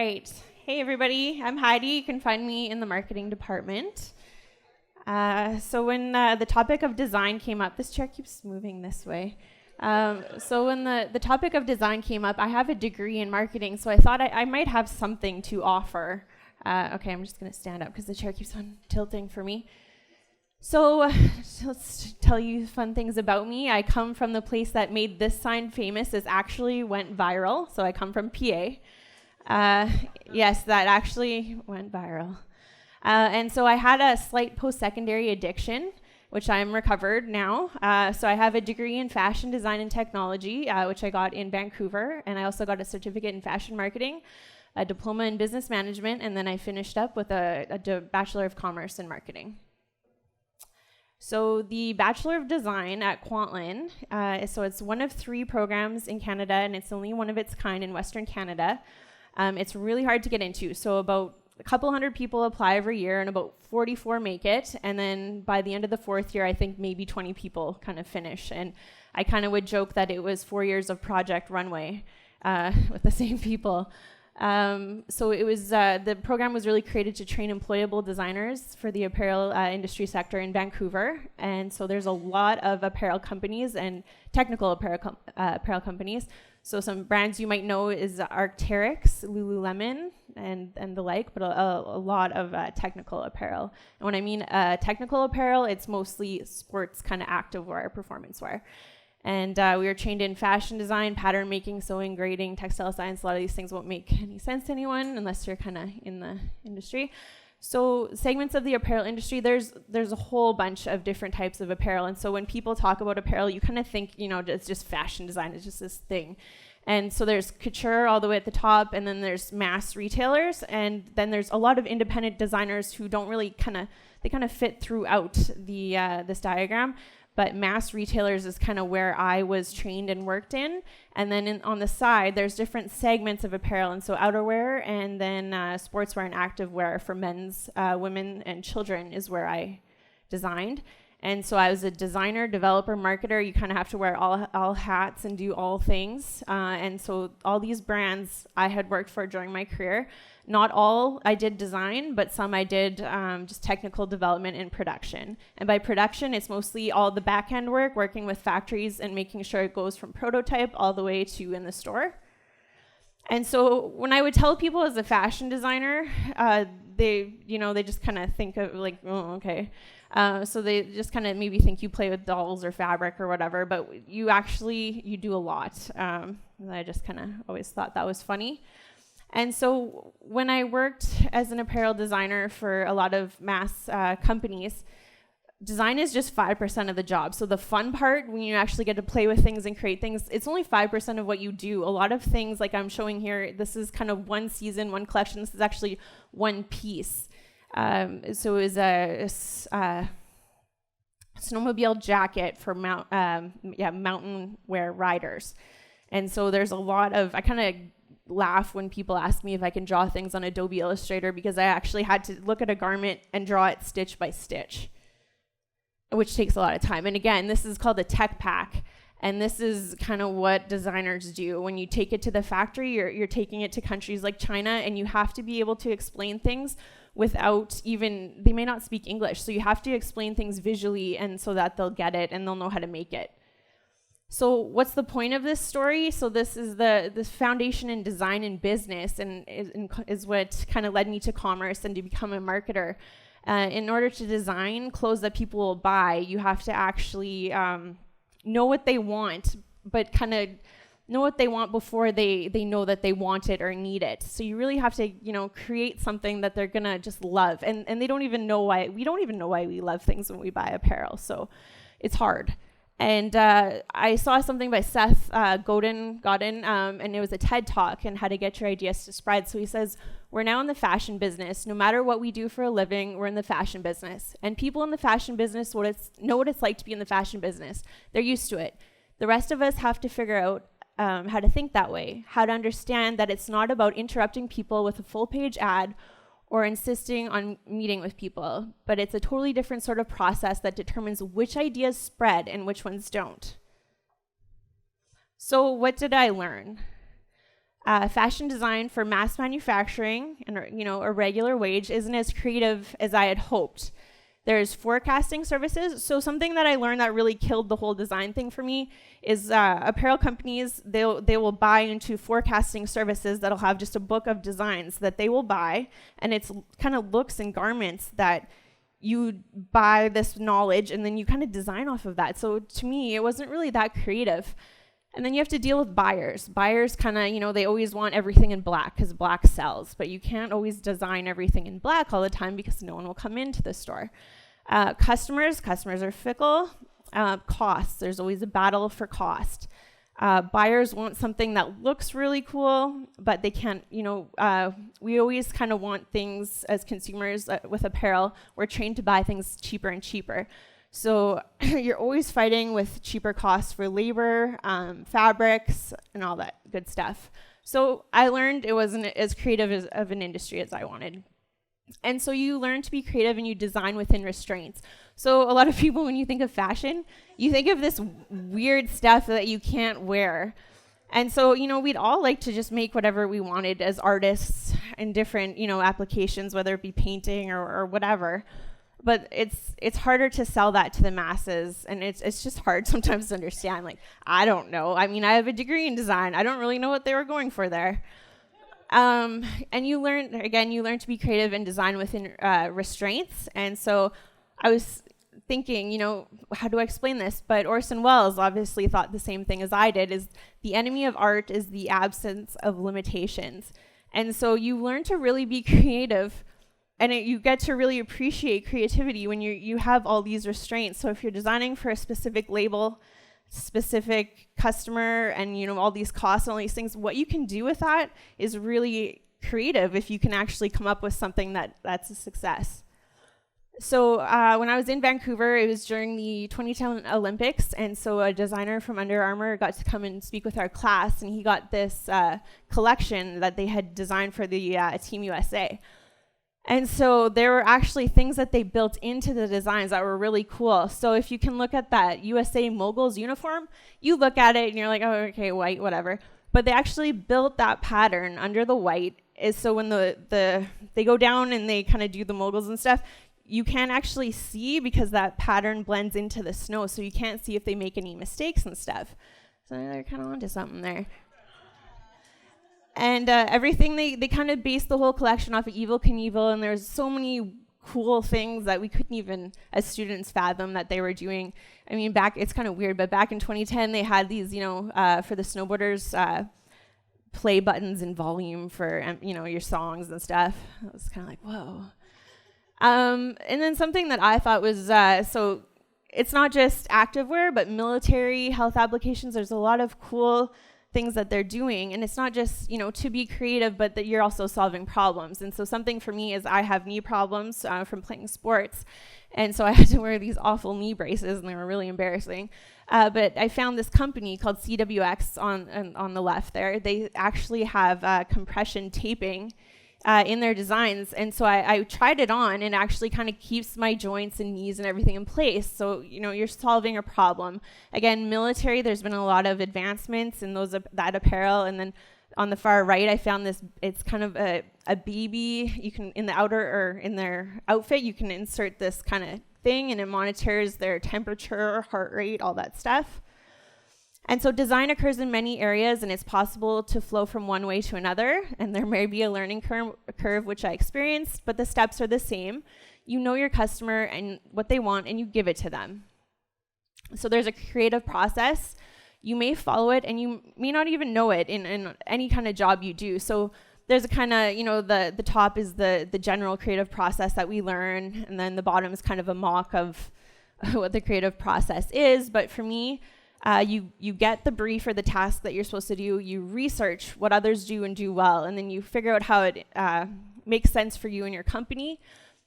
right. Hey, everybody. I'm Heidi. You can find me in the marketing department. So when the topic of design came up, this chair keeps moving this way. So when the topic of design came up, I have a degree in marketing, so I thought I might have something to offer. Okay, I'm just going to stand up because the chair keeps on tilting for me. So let's tell you fun things about me. I come from the place that made this sign famous. This actually went viral. So I come from PA. Yes, that actually went viral. And so I had a slight post-secondary addiction, which I'm recovered now. So I have a degree in fashion design and technology, which I got in Vancouver. And I also got a certificate in fashion marketing, a diploma in business management, and then I finished up with a Bachelor of Commerce in marketing. So the Bachelor of Design at Kwantlen, so it's one of 3 programs in Canada, and it's only one of its kind in Western Canada. It's really hard to get into. So about a couple hundred people apply every year, and about 44 make it. And then by the end of the 4th year, I think maybe 20 people kind of finish. And I kind of would joke that it was 4 years of project runway with the same people. So it was the program was really created to train employable designers for the apparel industry sector in Vancouver, and so there's a lot of apparel companies and technical apparel companies. So some brands you might know is Arc'teryx, Lululemon, and the like, but a lot of technical apparel. And when I mean technical apparel, it's mostly sports kind of activewear, performance wear. And we were trained in fashion design, pattern making, sewing, grading, textile science. A lot of these things won't make any sense to anyone unless you're kind of in the industry. So segments of the apparel industry, there's a whole bunch of different types of apparel. And so when people talk about apparel, you kind of think, it's just fashion design. It's just this thing. And so there's couture all the way at the top, and then there's mass retailers, and then there's a lot of independent designers who don't really kind of fit throughout the this diagram. But mass retailers is kind of where I was trained and worked in. And then on the side, there's different segments of apparel. And so outerwear and then sportswear and activewear for men's, women, and children is where I designed. And so I was a designer, developer, marketer. You kind of have to wear all hats and do all things. And so all these brands I had worked for during my career. Not all I did design, but some I did just technical development and production. And by production, it's mostly all the back-end work, working with factories and making sure it goes from prototype all the way to in the store. And so when I would tell people as a fashion designer, they just kind of think of like, oh, okay. So they just kind of maybe think you play with dolls or fabric or whatever, but you do a lot. I just kind of always thought that was funny. And so when I worked as an apparel designer for a lot of mass companies, design is just 5% of the job. So the fun part, when you actually get to play with things and create things, it's only 5% of what you do. A lot of things like I'm showing here, this is kind of one season, one collection. This is actually one piece. So it was a snowmobile jacket for mountain wear riders. And so there's a lot of, I kind of laugh when people ask me if I can draw things on Adobe Illustrator, because I actually had to look at a garment and draw it stitch by stitch, which takes a lot of time. And again, this is called a tech pack. And this is kind of what designers do. When you take it to the factory, you're taking it to countries like China, and you have to be able to explain things without even, they may not speak English. So you have to explain things visually, and so that they'll get it and they'll know how to make it. So what's the point of this story? So this is this foundation in design and business, and is what kind of led me to commerce and to become a marketer. In order to design clothes that people will buy, you have to actually know what they want, but kind of know what they want before they know that they want it or need it. So you really have to, create something that they're gonna just love. And they don't even know why. We don't even know why we love things when we buy apparel. So it's hard. And I saw something by Seth Godin, and it was a TED Talk and how to get your ideas to spread. So he says, we're now in the fashion business. No matter what we do for a living, we're in the fashion business. And people in the fashion business know what it's like to be in the fashion business. They're used to it. The rest of us have to figure out how to think that way, how to understand that it's not about interrupting people with a full-page ad or insisting on meeting with people, but it's a totally different sort of process that determines which ideas spread and which ones don't. So what did I learn? Fashion design for mass manufacturing and a regular wage isn't as creative as I had hoped. There's forecasting services. So something that I learned that really killed the whole design thing for me is apparel companies, they will buy into forecasting services that'll have just a book of designs that they will buy, and it's kind of looks and garments that you buy this knowledge and then you kind of design off of that. So to me, it wasn't really that creative. And then you have to deal with buyers. Buyers kind of, they always want everything in black because black sells, but you can't always design everything in black all the time because no one will come into the store. Customers are fickle. Costs, there's always a battle for cost. Buyers want something that looks really cool, but they can't, we always kind of want things as consumers with apparel. We're trained to buy things cheaper and cheaper. So you're always fighting with cheaper costs for labor, fabrics, and all that good stuff. So I learned it wasn't as creative of an industry as I wanted. And so you learn to be creative and you design within restraints. So a lot of people, when you think of fashion, you think of this weird stuff that you can't wear. And so, we'd all like to just make whatever we wanted as artists in different, applications, whether it be painting or whatever. But it's harder to sell that to the masses, and it's just hard sometimes to understand. Like, I don't know. I mean, I have a degree in design. I don't really know what they were going for there. And you learn to be creative and design within restraints. And so I was thinking, how do I explain this? But Orson Welles obviously thought the same thing as I did, is the enemy of art is the absence of limitations. And so you learn to really be creative, and you get to really appreciate creativity when you have all these restraints. So if you're designing for a specific label, specific customer, and all these costs and all these things, what you can do with that is really creative if you can actually come up with something that's a success. So when I was in Vancouver, it was during the 2010 Olympics, and so a designer from Under Armour got to come and speak with our class, and he got this collection that they had designed for the Team USA. And so there were actually things that they built into the designs that were really cool. So if you can look at that USA Moguls uniform, you look at it and you're like, oh, okay, white, whatever. But they actually built that pattern under the white, is so when they go down and they kind of do the moguls and stuff, you can't actually see because that pattern blends into the snow, so you can't see if they make any mistakes and stuff. So they're kind of onto something there. And everything, they kind of based the whole collection off of Evel Knievel, and there's so many cool things that we couldn't even, as students, fathom that they were doing. I mean, it's kind of weird, but back in 2010, they had these, for the snowboarders, play buttons in volume for, your songs and stuff. It was kind of like, whoa. And then something that I thought was, so it's not just activewear, but military health applications. There's a lot of cool things that they're doing, and it's not just to be creative, but that you're also solving problems. And so something for me is I have knee problems from playing sports, and so I had to wear these awful knee braces, and they were really embarrassing. But I found this company called Cwx on the left there. They actually have compression taping in their designs, and so I tried it on, and it actually kind of keeps my joints and knees and everything in place. So you're solving a problem. Again, military, there's been a lot of advancements in that apparel. And then on the far right, I found this. It's kind of a baby. You can, in the outer or in their outfit, you can insert this kind of thing, and it monitors their temperature, heart rate, all that stuff. And so design occurs in many areas, and it's possible to flow from one way to another, and there may be a learning curve, which I experienced, but the steps are the same. You know your customer and what they want, and you give it to them. So there's a creative process. You may follow it, and you may not even know it in any kind of job you do. So there's a kind of, the top is the general creative process that we learn, and then the bottom is kind of a mock of what the creative process is. But for me, you get the brief or the task that you're supposed to do, you research what others do and do well, and then you figure out how it makes sense for you and your company.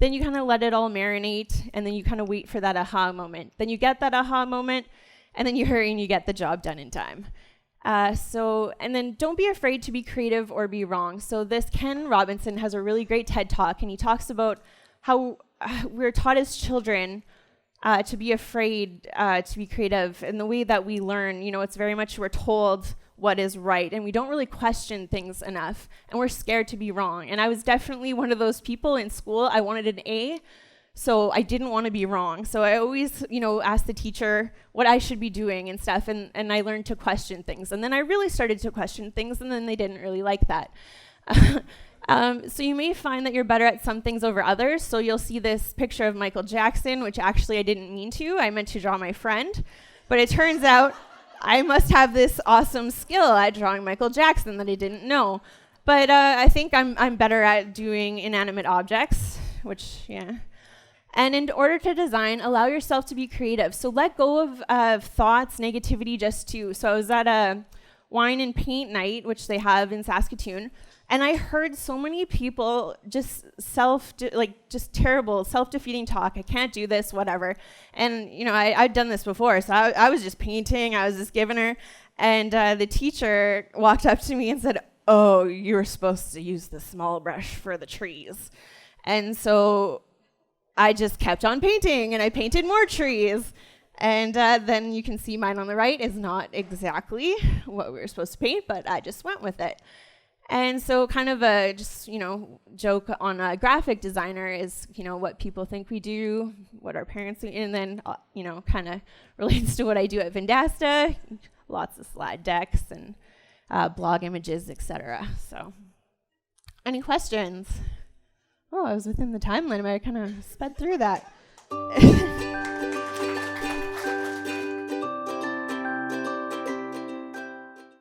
Then you kind of let it all marinate, and then you kind of wait for that aha moment. Then you get that aha moment, and then you hurry and you get the job done in time. And then don't be afraid to be creative or be wrong. So this Ken Robinson has a really great TED Talk, and he talks about how we're taught as children to be afraid to be creative. And the way that we learn, it's very much we're told what is right, and we don't really question things enough, and we're scared to be wrong. And I was definitely one of those people in school. I wanted an A, so I didn't want to be wrong. So I always, asked the teacher what I should be doing and stuff, and I learned to question things. And then I really started to question things, and then they didn't really like that. So you may find that you're better at some things over others. So you'll see this picture of Michael Jackson, which actually I didn't mean to. I meant to draw my friend. But it turns out I must have this awesome skill at drawing Michael Jackson that I didn't know. But I think I'm better at doing inanimate objects, which, yeah. And in order to design, allow yourself to be creative. So let go of thoughts, negativity, So I was at a wine and paint night, which they have in Saskatoon. And I heard so many people just terrible, self-defeating talk. I can't do this, whatever. And, I'd done this before, so I was just painting. I was just giving her. And the teacher walked up to me and said, "Oh, you were supposed to use the small brush for the trees." And so I just kept on painting, and I painted more trees. And then you can see mine on the right is not exactly what we were supposed to paint, but I just went with it. And so kind of a joke on a graphic designer is, what people think we do, what our parents do, and then, kind of relates to what I do at Vendasta, lots of slide decks and blog images, etc. So any questions? Oh, I was within the time limit. I kind of sped through that.